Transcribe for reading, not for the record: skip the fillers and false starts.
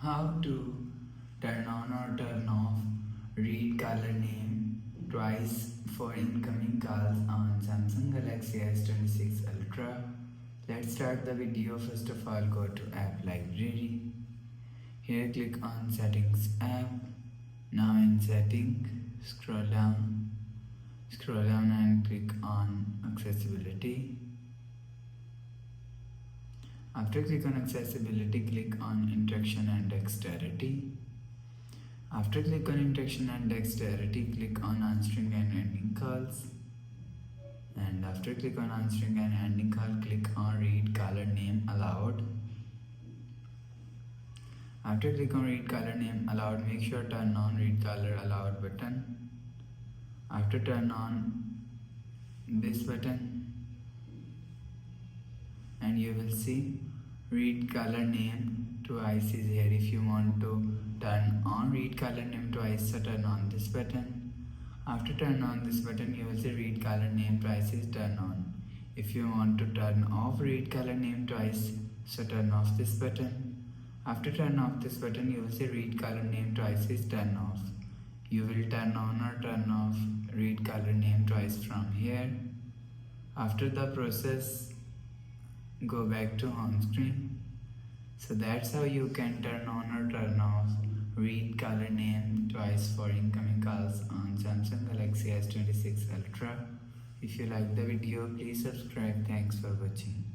How to turn on or turn off read caller name twice for incoming calls on Samsung Galaxy S26 Ultra. Let's start the video. First of all, go to App Library. Here click on Settings app. Now in Setting, scroll down and click on Accessibility. After click on Accessibility, click on Interaction and Dexterity. After click on Interaction and Dexterity, click on Answering and Ending Calls. And after click on Answering and Ending Call, click on Read Caller Name Aloud. After click on Read Caller Name Aloud, make sure turn on Read Caller Aloud button. After turn on this button, and you will see read caller name twice is here. If you want to turn on read caller name twice, so turn on this button. After turn on this button, you will see read caller name twice is turn on. If you want to turn off read caller name twice, so turn off this button. After turn off this button, you will see read caller name twice is turn off. You will turn on or turn off read caller name twice from here. After the process, go back to home screen. So that's how you can turn on or turn off read caller name twice for incoming calls on Samsung Galaxy S26 Ultra. If you like the video, please subscribe. Thanks for watching.